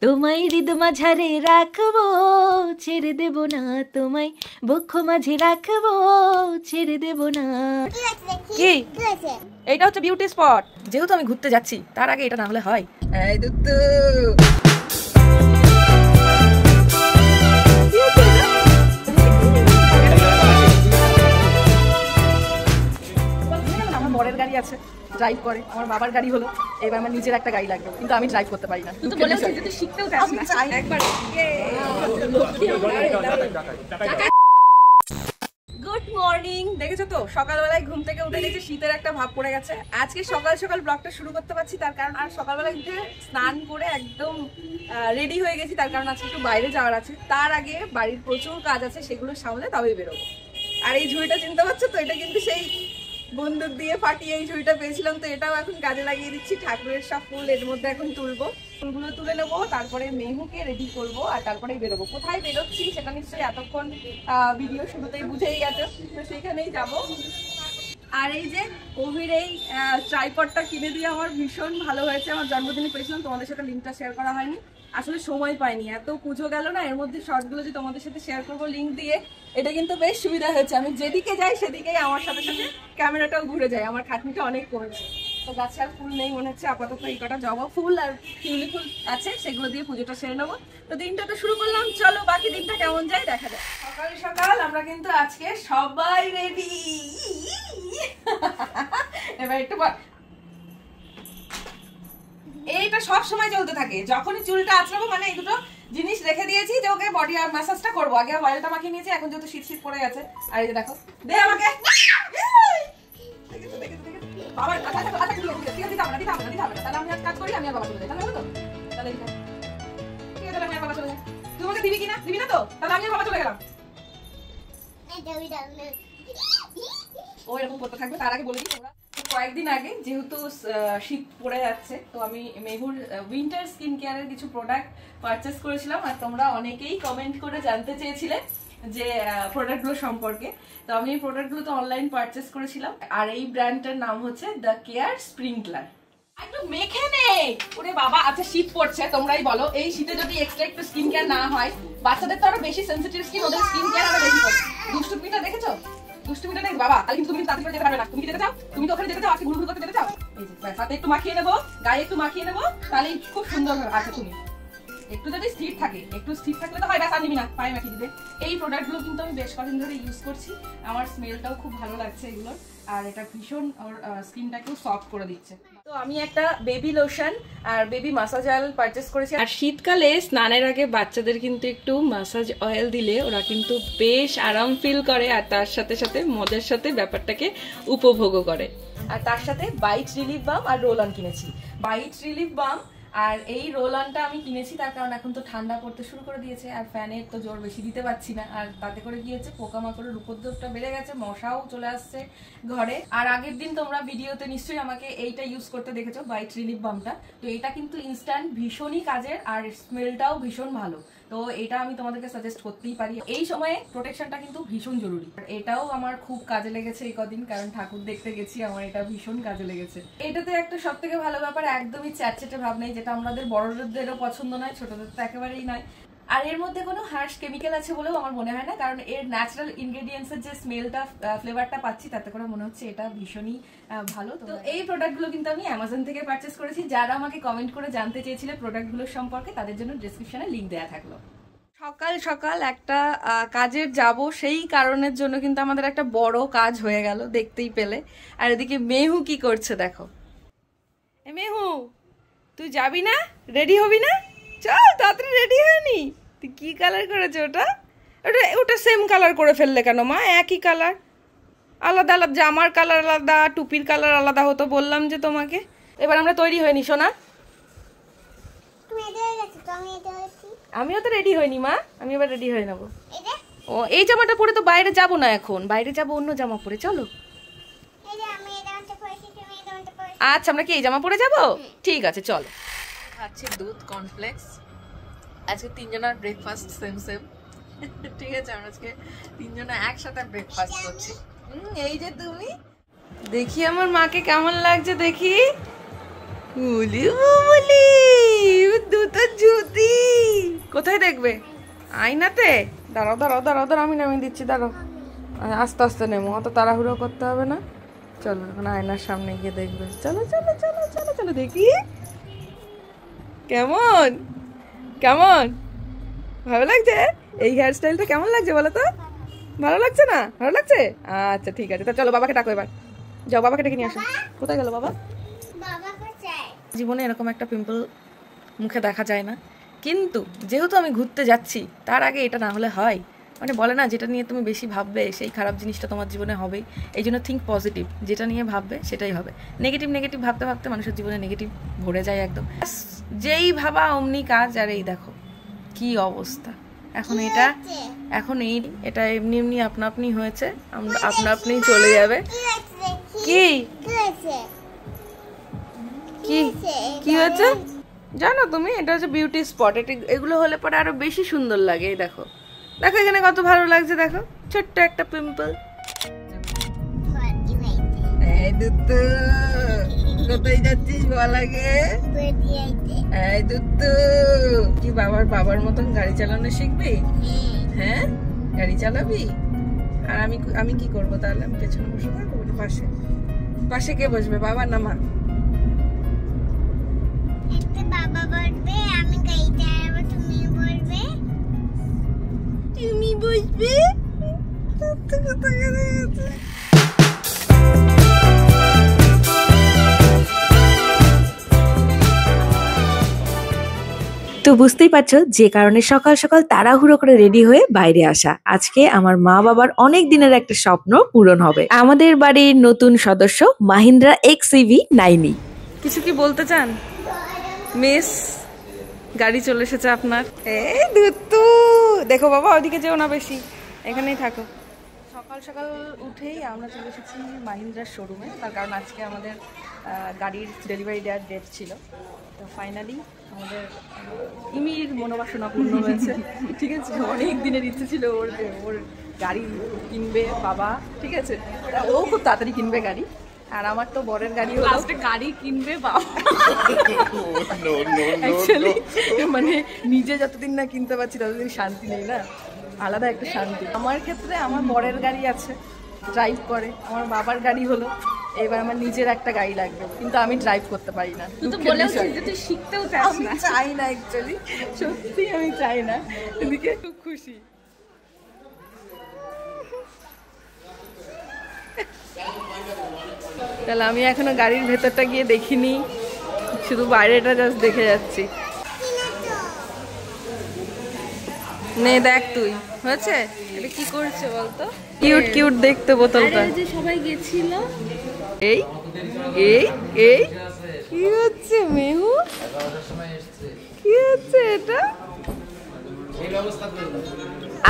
তোমায় হৃদ মাঝারে রাখবো, ছেড়ে দেব না তোমায়, বক্ষ মাঝে রাখবো, ছেড়ে দেব না। কি এইটা হচ্ছে বিউটি স্পট, যেহেতু আমি ঘুরতে যাচ্ছি তার আগে এটা না হলে হয়। এই দুত্তু আমার বরের গাড়ি আছে, ড্রাইভ করে, আমার বাবার গাড়ি হলো, এবার আমার নিজের একটা গাড়ি লাগবে, কিন্তু আমি ড্রাইভ করতে পারি না। কিন্তু বলেছি যদি শিখতেও চাস না একবার। Good morning. দেখেছো তো সকালবেলায় ঘুম থেকে উঠে দেখছি শীতের একটা ভাব পড়ে গেছে। আজকে সকাল সকাল ব্লগটা শুরু করতে পারছি তার কারণ আর সকালবেলায় উঠে স্নান করে একদম রেডি হয়ে গেছি, তার কারণ আজকে একটু বাইরে যাওয়ার আছে। তার আগে বাড়ির প্রচুর কাজ আছে, সেগুলো সামলে তবেই বেরোবো। আর এই ঝুড়িটা চিনতে পারছো তো, এটা কিন্তু সেই বন্দুক দিয়ে ফাটিয়ে এই ঝুড়িটা পেয়েছিলাম, তো এটাও এখন কাজে লাগিয়ে দিচ্ছি। ঠাকুরের সব ফুল এর মধ্যে এখন তুলবো, ফুলগুলো তুলে নেবো, তারপরে মেহুকে রেডি করবো, আর তারপরেই বেরোবো। কোথায় বেরোচ্ছি সেটা নিশ্চয়ই এতক্ষণ ভিডিও শুরুতেই বুঝেই গেছে, তো সেইখানেই যাবো। আর এই যে কোভিড এই ট্রাইপডটা কিনে দিয়ে আমার ভীষণ ভালো হয়েছে। আমার জন্মদিনে পেয়েছিলাম, তোমাদের সাথে লিঙ্কটা শেয়ার করা হয়নি, আসলে সময় পাইনি, এত পুজো গেল না, এর মধ্যে শর্টগুলো যে তোমাদের সাথে শেয়ার করবো লিঙ্ক দিয়ে, এটা কিন্তু বেশ সুবিধা হয়েছে। আমি যেদিকে যাই সেদিকেই আমার সাথে সাথে ক্যামেরাটাও ঘুরে যায়, আমার খাটনিটা অনেক কমেছে। তো গাছে আর ফুল নেই মনে হচ্ছে, আপাতত এই কটা জবা ফুল আর শিউলি ফুল আছে, সেগুলো দিয়ে পুজোটা সেরে নেবো। তো দিনটা তো শুরু করলাম, চলো বাকি দিনটা কেমন যায় দেখা যায়। সকাল সকাল আমরা কিন্তু আজকে সবাই রেডি। এবার একটু এইটা সব সময় চলতে থাকে, যখনই চুলটা আঁচড়াবো মানে এই দুটো জিনিস রেখে দিয়েছি যে ওকে বডি আর ম্যাসাজটা করবো। আগে অয়েলটা মাখিয়ে নিয়েছি, এখন যেহেতু শীত শীত পড়ে গেছে। আর এই যে দেখো, দে আমাকে বাবার আচ্ছা তাহলে আমি আজ কাজ করি, আমি আর বাবা চলে যাই, তাহলে হলো তো? তাহলে ঠিক আছে, তাহলে আমি আর বাবা চলে যাই। তুই আমাকে দিবি কিনা? দিবি না তো? তাহলে আমি আর বাবা চলে গেলাম। ও এরকম করতে থাকবে। তার আগে বলে দিই, তোমরা কয়েকদিন আগে যেহেতু শীত পড়ে যাচ্ছে, তো আমি মেহুর উইন্টার স্কিন কেয়ারের কিছু প্রোডাক্ট পারচেস করেছিলাম, আর তোমরা অনেকেই কমেন্ট করে জানতে চেয়েছিলে যে প্রোডাক্টগুলো সম্পর্কে। তো আমি এই প্রোডাক্টগুলো তো অনলাইন পারচেস করেছিলাম, আর এই ব্র্যান্ডটার নাম হচ্ছে দ্য কেয়ার স্প্রিংকলার। একটু মেখে নে ওরে বাবা। আচ্ছা শীত পড়ছে, তোমরাই বলো এই শীতে যদি এক্সট্রা একটু স্কিন কেয়ার না হয়, বাচ্চাদের তো আরো বেশি সেনসিটিভ স্কিন, ওদের স্কিন কেয়ার আরো বেশি করে। দুষ্টুমিটা দেখেছো? দুষ্টুমিটা দেখ বাবা, তাহলে কিন্তু তুমি তাড়াতাড়ি করে যেতে পারবে না। তুমি যেতে চাও? তুমি তো ওখানে যেতে চাও, আজকে ঘুরঘুর করতে যেতে চাও? এই যে সাথে একটু মাখিয়ে নেবো, গায়ে একটু মাখিয়ে নেবো, তাহলে খুব সুন্দর হবে। আচ্ছা তুমি একটু যদি স্থির থাকে, একটু স্থির থাকলে তো হয়, ব্যাস আর নিবি না, পায়ে মাখিয়ে দিবে। এই প্রোডাক্টগুলো কিন্তু আমি বেশ কদিন ধরে ইউজ করছি, আমার স্মেলটাও খুব ভালো লাগছে এগুলোর, আর এটা ভীষণ ওর স্কিনটাকেও সফট করে দিচ্ছে। তো আমি একটা বেবি লোশন আর বেবি মাসাজ অয়েল পারচেস করেছি। আর শীতকালে স্নানের আগে বাচ্চাদের কিন্তু একটু মাসাজ অয়েল দিলে ওরা কিন্তু বেশ আরাম ফিল করে, আর তার সাথে সাথে মজার সাথে ব্যাপারটাকে উপভোগও করে। আর তার সাথে বাইট রিলিফ বাম আর রোল অন কিনেছি। বাইট রিলিফ বাম আর এই রোল অনটা আমি কিনেছি তার কারণ এখন তো ঠান্ডা পড়তে শুরু করে দিয়েছে, আর ফ্যানের তো জোর বেশি দিতে পারছি না, আর তাতে করে কি হচ্ছে পোকামাকড়ের উপদ্রবটা বেড়ে গেছে, মশাও চলে আসছে ঘরে। আর আগের দিন তোমরা ভিডিওতে নিশ্চয়ই আমাকে এইটা ইউজ করতে দেখেছো, বাইট রিলিফ বামটা। তো এটা কিন্তু ইনস্ট্যান্ট ভীষণই কাজের, আর স্মেলটাও ভীষণ ভালো, তো এটা আমি তোমাদেরকে সাজেস্ট করতেই পারি। এই সময়ে প্রোটেকশনটা কিন্তু ভীষণ জরুরি, এটাও আমার খুব কাজে লেগেছে এই কদিন, কারণ ঠাকুর দেখতে গেছি, আমার এটা ভীষণ কাজে লেগেছে। এটাতে একটা সব থেকে ভালো ব্যাপার, একদমই চ্যাটচ্যাটে ভাব নেই, যেটা আমাদের বড়দেরও পছন্দ নয়, ছোটদের তো একেবারেই নয়। আর এর মধ্যে কোনো হার্শ কেমিক্যাল আছে বলেও আমার মনে হয় না, কারণ এর ন্যাচারাল ইনগ্রেডিয়েন্টসের যে স্মেলটা ফ্লেভারটা পাচ্ছি, তাতে করে মনে হচ্ছে এটা ভীষণই ভালো। তো এই প্রোডাক্টগুলো কিন্তু আমি অ্যামাজন থেকে পারচেস করেছি। যারা আমাকে কমেন্ট করে জানতে চেয়েছিলে প্রোডাক্টগুলোর সম্পর্কে, তাদের জন্য ডেসক্রিপশনে লিঙ্ক দেওয়া থাকলো। সকাল সকাল একটা কাজের যাব, সেই কারণের জন্য কিন্তু আমাদের একটা বড় কাজ হয়ে গেল, দেখতেই পেলে। আর এদিকে মেহু কি করছে দেখো। এ মেহু, তুই যাবি না? রেডি হবি না? চল তাড়াতাড়ি রেডি হয়নি। তুই কি কালার করেছে ওটা? ওটা ওটা সেম কালার করে ফেললে কেন মা? একই কালার, আলাদা আলাদা, জামার কালার আলাদা, টুপির কালার আলাদা হতো, বললাম যে তোমাকে। এবার আমরা তৈরি হয়নি সোনা, আমিও তো রেডি হইনি মা, আমি এবার রেডি হয়ে নেবো। ও এই জামাটা পরে তো বাইরে যাব না, এখন বাইরে যাব অন্য জামা পরে, চলো। আচ্ছা আমরা কি এই জামা পরে যাব? ঠিক আছে চলো। খাচ্ছি দুধ কর্নফ্লেক্স, আজকে তিনজনের ব্রেকফাস্ট সেম সেম, ঠিক আছে আমরা আজকে তিনজনে একসাথে ব্রেকফাস্ট করছি। এই যে তুমি দেখি আমার মাকে কেমন লাগছে দেখি। দুটো জুতি কোথায় দেখবে? আয়নাতে? দাঁড়াও দাঁড়াও দাঁড়াও দাঁড়াও, আমি নামিয়ে দিচ্ছি, দাঁড়াও। আস্তে আস্তে নেমো, অত তাড়াহুড়ো করতে হবে না। চলো এখন আয়নার সামনে গিয়ে দেখবে। চলো চলো চলো চলো চলো, দেখি কেমন কেমন ভালো লাগছে। এই হেয়ার স্টাইলটা কেমন লাগছে বলো তো? ভালো লাগছে না? ভালো লাগছে? আচ্ছা ঠিক আছে, তা চলো বাবাকে ডাকো এবার। যাও বাবাকে ডেকে নিয়ে আসো। কোথায় গেল বাবা? জীবনে এরকম একটা পিম্পল মুখে দেখা যায় না, কিন্তু যেহেতু আমি ঘুরতে যাচ্ছি তার আগে এটা না হলে হয়? মানে বলে না, যেটা নিয়ে তুমি বেশি ভাববে সেই খারাপ জিনিসটা তোমার জীবনে হবেই। এই জন্য থিঙ্ক পজিটিভ, যেটা নিয়ে ভাববে সেটাই হবে। নেগেটিভ নেগেটিভ ভাবতে ভাবতে মানুষের জীবনে নেগেটিভ ভরে যায় একদম। যেই ভাবা অমনি কাজ। আর এই দেখো কি অবস্থা এখন। এটা এমনি এমনি আপনা আপনি হয়েছে, আপনা আপনি চলে যাবে। কি কি কি হয়েছে জানো তুমি? এটা হচ্ছে বিউটি স্পট। এগুলো হলে পরে আরো বেশি সুন্দর লাগে। এই দেখো দেখো এখানে কত ভালো লাগছে, দেখো ছোট্ট একটা পিম্পল। এই দুত্তু কোথায় যাচ্ছিস বল আগে? এই দুত্তু কি বাবার মতন গাড়ি চালানো শিখবি? হ্যাঁ গাড়ি চালাবি? আর আমি কি করবো তাহলে? আমি পেছনে বসে থাকবো? পাশে পাশে কে বসবে, বাবা না মা? বাবা বলবে আমি গাড়ি চালাবো, তুমি বলবে তুমি বসবে। তো বুঝতেই পারছো যে কারণে সকাল সকাল তাড়াহুড়ো করে রেডি হয়ে বাইরে আসা। আজকে আমার মা বাবার অনেক দিনের একটা স্বপ্ন পূরণ হবে। আমাদের বাড়ির নতুন সদস্য মাহিন্দ্রা XEV 9E। কিছু কি বলতে চান মিস? গাড়ি চলে এসেছে আপনার। এই দুত্তু দেখো বাবা, ওইদিকে যেও না বেশি, এখানেই থাকো। সকাল সকাল উঠেই আমরা চলে এসেছি মাহিন্দ্রার শোরুমে, তার কারণ আজকে আমাদের গাড়ির ডেলিভারি দেওয়ার ডেট ছিল। তো ফাইনালি আমাদের ইমির মনোবাসনা পূর্ণ হয়েছে। ঠিক আছে, অনেক দিনের ইচ্ছে ছিল ওর গাড়ি কিনবে বাবা, ঠিক আছে, ও খুব তাড়াতাড়ি কিনবে গাড়ি। আর আমার তো বরের গাড়ি হলো, গাড়ি কিনবে বাবা। অ্যাকচুয়ালি মানে নিজে যতদিন না কিনতে পারছি ততদিন শান্তি নেই না, আলাদা একটা শান্তি। আমার ক্ষেত্রে আমার বরের গাড়ি আছে, ড্রাইভ করে। আমার বাবার গাড়ি হলো, এবার আমার নিজের একটা গাড়ি লাগবে, কিন্তু আমি ড্রাইভ করতে পারি না। তুই শিখতেও চাস না? চাই না অ্যাকচুয়ালি, সত্যি আমি চাই না। এদিকে খুব খুশি। তাহলে আমি এখনো গাড়ির ভেতরটা গিয়ে দেখিনি, শুধু বাইরেটা জাস্ট দেখে যাচ্ছি। নে দেখ তুই, হয়েছে? এটা কি করছে বলতো? কিউট কিউট দেখতে বোতলটা। যে সবাই গেছিল। এই এই এই কি হচ্ছে মেহু? কি হচ্ছে এটা?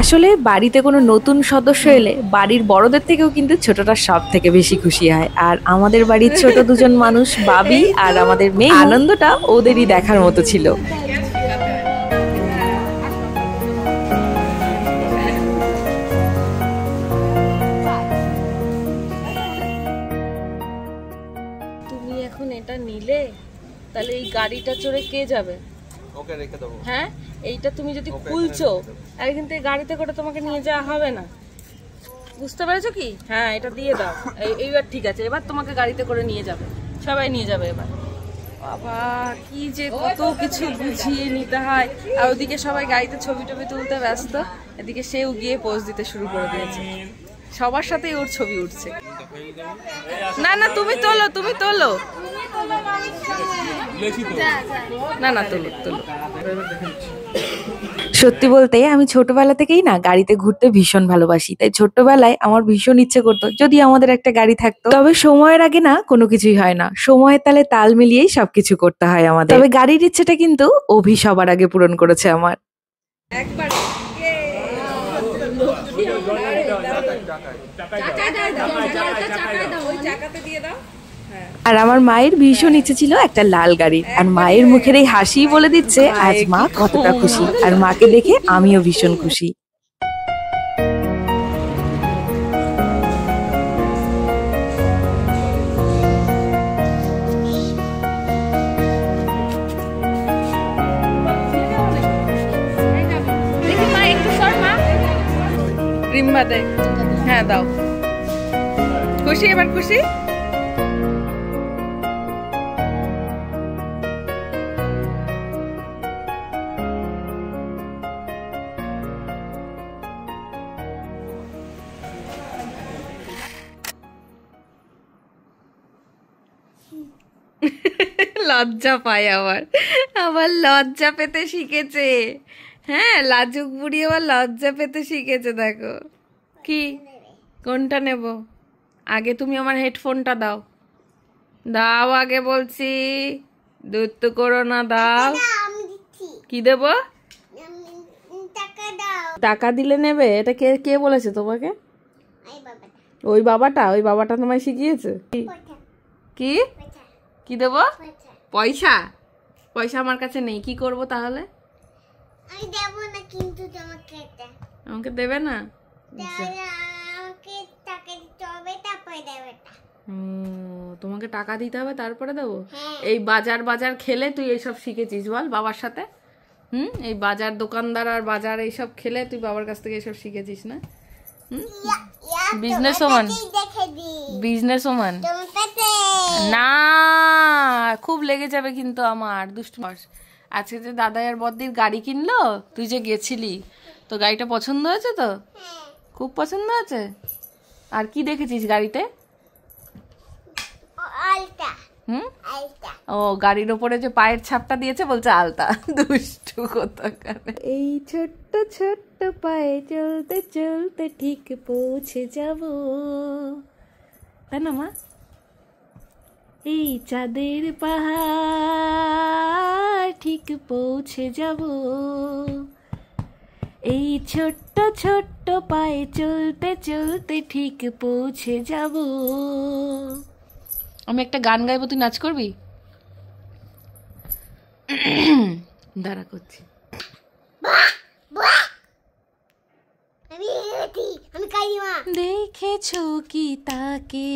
আসলে বাড়িতে কোনো নতুন সদস্য এলে বাড়ির বড়দের থেকেও কিন্তু ছোটটা সব থেকে বেশি খুশি হয়। আর আমাদের বাড়ির ছোট দুজন মানুষ বাবি আর আমাদের মেয়ে, আনন্দটা ওদেরই দেখার মতো ছিল। তুমি এখন এটা নিলে, তাহলে এই গাড়িটা চড়ে কে যাবে? ওকে রেখে দেবো। হ্যাঁ, এইটা তুমি যদি খুলছো আর কিন্তু এই গাড়িতে করে তোমাকে নিয়ে যাওয়া হবে না, বুঝতে পেরেছো কি? হ্যাঁ এটা দিয়ে দাও। এইবার ঠিক আছে, এবার তোমাকে গাড়িতে করে নিয়ে যাবে, সবাই নিয়ে যাবে এবার। বাবা কি যে কত কিছু বুঝিয়ে নিতে হয়। আর ওদিকে সবাই গাড়িতে ছবি টবি তুলতে ব্যস্ত, এদিকে সেও গিয়ে পোজ দিতে শুরু করে দিয়েছে। সবার সাথেই ওর ছবি উঠছে। না না তুমি তোলো, তুমি তোলো। না না তোলো তোলো। সত্যি বলতে আমি ছোটবেলা থেকেই না গাড়িতে ঘুরতে ভীষণ ভালোবাসি। তাই ছোটবেলায় আমার ভীষণ ইচ্ছে করতো যদি আমাদের একটা গাড়ি থাকতো। তবে সময়ের আগে না কোনো কিছুই হয় না, সময়ের তালে তাল মিলিয়েই সবকিছু করতে হয় আমাদের। তবে গাড়ির ইচ্ছেটা কিন্তু অভি সবার আগে পূরণ করেছে আমার। একবার চাকাতে দিয়ে দাও। আর আমার মায়ের ভীষণ ইচ্ছে ছিল একটা লাল গাড়ি, আর মায়ের মুখের এই হাসি বলে দিচ্ছে আজ মা কতটা খুশি। আর মাকে দেখে আমিও ভীষণ খুশি। সিম্বা দেখ। হ্যাঁ দাও। খুশি এবার খুশি? লজ্জা পায় আবার আবার লজ্জা পেতে শিখেছে। হ্যাঁ লাজুক বুড়ি আবার লজ্জা পেতে শিখেছে। দেখো কি কোনটা নেব? আগে তুমি আমার হেডফোনটা দাও, দাও আগে বলছি, দূরত্ব করো না, দাও। কি দেব? টাকা দিলে নেবে? এটা কে কে বলেছে তোমাকে? ওই বাবাটা? ওই বাবাটা তোমায় শিখিয়েছে? কি কি দেব? পয়সা? পয়সা আমার কাছে নেই, কি করব তাহলে? আমি দেব না, কিন্তু তোমাকে আমাকে দেবে না? আমাকে টাকা দিতে হবে, তারপরে দেবে। তোমাকে টাকা দিতে হবে তারপরে দেবো? হ্যাঁ। এই বাজার বাজার খেলে তুই এইসব শিখেছিস বল বাবার সাথে? এই বাজার দোকানদার আর বাজার এইসব খেলে তুই বাবার কাছ থেকে এইসব শিখেছিস না? বিজনেস ওম্যান, বিজনেস ওম্যান না, খুব লেগে যাবে কিন্তু আমার। দুষ্টু মাস। আজকে যে দাদাই আর বদ্দির গাড়ি কিনলো, তুই যে গেছিলি, তো গাড়িটা পছন্দ হয়েছে তো? খুব পছন্দ হয়েছে। আর কি দেখেছিস গাড়িতে? ও গাড়ির ওপরে যে পায়ের ছাপটা দিয়েছে, বলছে আলতা। দুষ্টু কোথাকার। এই ছোট্ট ছোট্ট পায়ে চলতে চলতে ঠিক পৌঁছে যাব, তাই না মা? এই চাঁদের পাহাড় ঠিক পৌঁছে যাব, এই ছোট্ট ছোট্ট পায়ে চলতে চলতে ঠিক পৌঁছে যাব। আমি একটা গান গাইবো, তুই নাচ করবি? দাঁড়া করছি। দেখেছো কি তাকে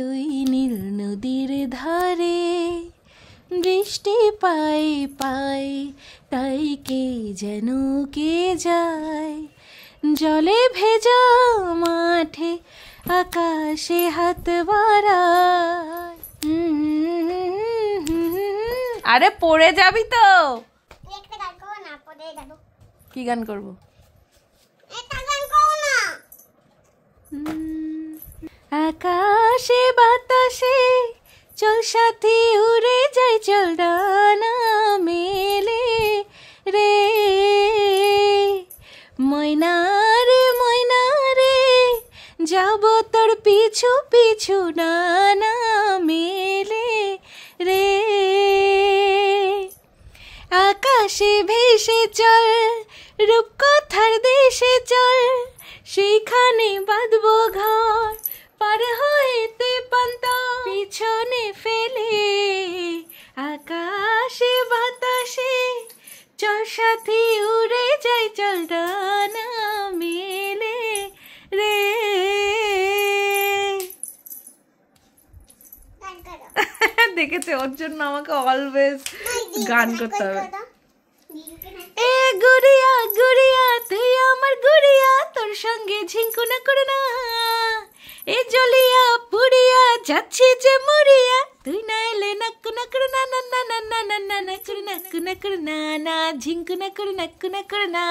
ওই নীল নদীর ধারে, বৃষ্টি পায় পায় তাই কে যেন কে যায়, জলে ভেজা মাঠে আকাশে হাত বাড়ায়। আরে পড়ে যাবি তো। কি গান করবো? আকাশে বাতাসে চল সাথী উড়ে যাই, চল ডানা মেলে রে, ময়না রে ময়না রে, যাব তোর পিছু পিছু ডানা মেলে রে। আকাশে ভেসে চল রূপকথার দেশে চল, সেখানে বাঁধবো ঘর, পার হইতে পান্তা পিছনে ফেলে। আকাশে বাতাসে চল সাথী উড়ে যাই, চল ডানা মেলে রে। দেখেছে, ওর জন্য আমাকে অলওয়েজ গান করতে হবে। এ গুড়িয়া গুড়িয়া তুই আমার গুড়িয়া, তোর সঙ্গে ঝিঙ্কুনা করে না, এ জ্বলিয়া পুড়িয়া যাচ্ছি যে মরিয়া, তুই না এলে নাকুনা করে না, না না না না না না না করে নাকুনা করে না, না ঝিঙ্কুনা করে নাকুনা করে না,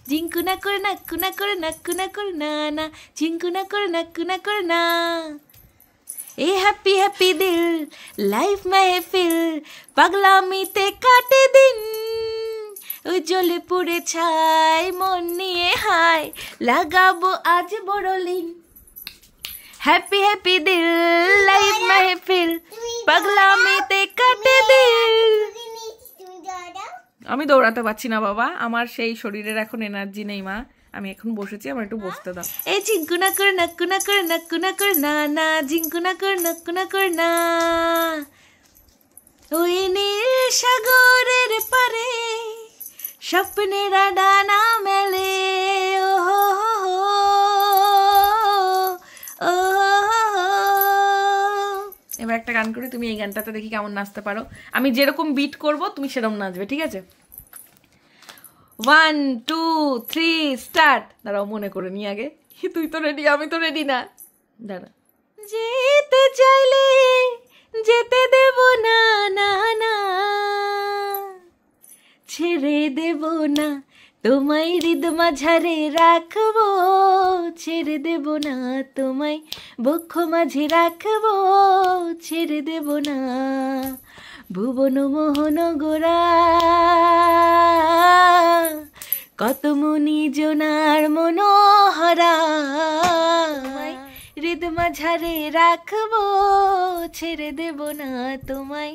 ঝিঙ্কুনা করে নাকুনা করে নাকুনা করে না, না ঝিঙ্কুনা করে নাকুনা করে না। ए हैप्पी हैप्पी दिल लाइफ महफिल পাগলামিতে কাটে দিন, ওই জ্বলে পুড়ে ছাই মন নিয়ে হাই লাগাবো আজ বড় লিন। হ্যাপি হ্যাপি দিল লাইফ महफिल পাগলামিতে কাটে দিন। আমি দৌড়াতে পারছি না বাবা, আমার সেই শরীরের এখন এনার্জি নেই মা, আমি এখন বসেছি, আমার একটু বসতে দাও। এই ঝিঙ্কুনা করে নাকুনা করে নাকুনা করে না, না ঝিঙ্কুনা করে নাকুনা করে না, ওই নীল সাগরের পারে স্বপ্নেরা ডানা মেলে। ও হো হো ও, এবার একটা গান করে, তুমি এই গানটাতে দেখি কেমন নাচতে পারো। আমি যেরকম বিট করব তুমি সেরকম নাচবে, ঠিক আছে? 1 2 3 স্টার্ট। দাঁড়াও মনে করে নি আগে, তুই তো রেডি, আমি তো রেডি না। দাঁড়া। যেতে চাইলে যেতে দেব না, না না ছেড়ে দেব না, তোমায় হৃদ মাঝারে রাখবো, ছেড়ে দেব না, তোমায় বক্ষ মাঝে রাখবো, ছেড়ে দেব না। ভুবন মোহন গোরা কত মুনি জোনার মনোহরা, হৃদ মাঝারে রাখবো, ছেড়ে দেব না, তোমায়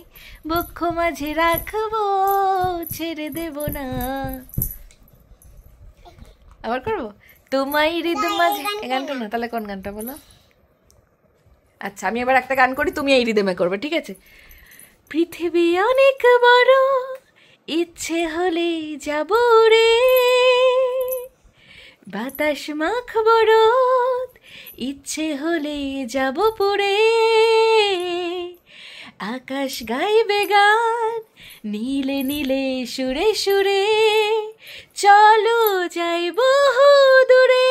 বক্ষ মাঝে রাখবো, ছেড়ে দেব না। আবার করবো? তোমায় হৃদ মাঝে, এই গানটা না, তাহলে কোন গানটা বলো? আচ্ছা আমি এবার একটা গান করি, তুমি এই রিদমে করবে, ঠিক আছে? পৃথিবী অনেক বড়, ইচ্ছে হলে যাব রে, বাতাস মাখবো রোদ, ইচ্ছে হলে যাব পড়ে, আকাশ গাইবে গান, নীলে নীলে সুরে সুরে, চলো যাই বহু দূরে,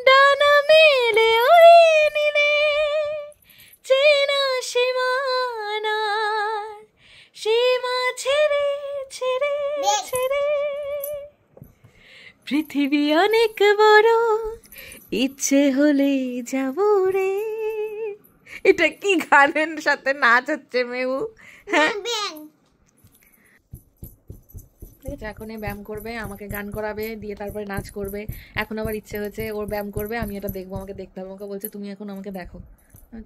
ডানা মেলে ওরে নীলে, চেনা সীমানার সীমা ছেড়ে ছেড়ে ছেড়ে। পৃথিবী অনেক বড়, ইচ্ছে হলে যাব রে। এটা কি গানের সাথে নাচ হচ্ছে মেহু? হ্যাঁ ঠিক আছে, এখন ব্যায়াম করবে, আমাকে গান করাবে, দিয়ে তারপরে নাচ করবে। এখন আবার ইচ্ছে হয়েছে ওর ব্যায়াম করবে, আমি এটা দেখবো, আমাকে দেখতে হবে। আমাকে বলছে তুমি এখন আমাকে দেখো।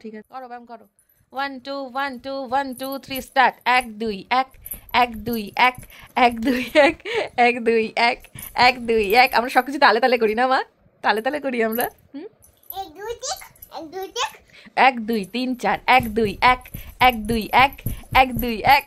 ঠিক আছে করো, ব্যায়াম করো। 1 2 1 2 1 2 3 স্টার্ট। 1 2 1 1 2 1 1 2 1 1 2 1 1 2 1। আমরা সবকিছু তালে তালে করি না মা? তালে তালে করি আমরা। 1 2 টিক 1 2 টিক 1 2 3 4 1 2 1 1 2 1 1 2 1।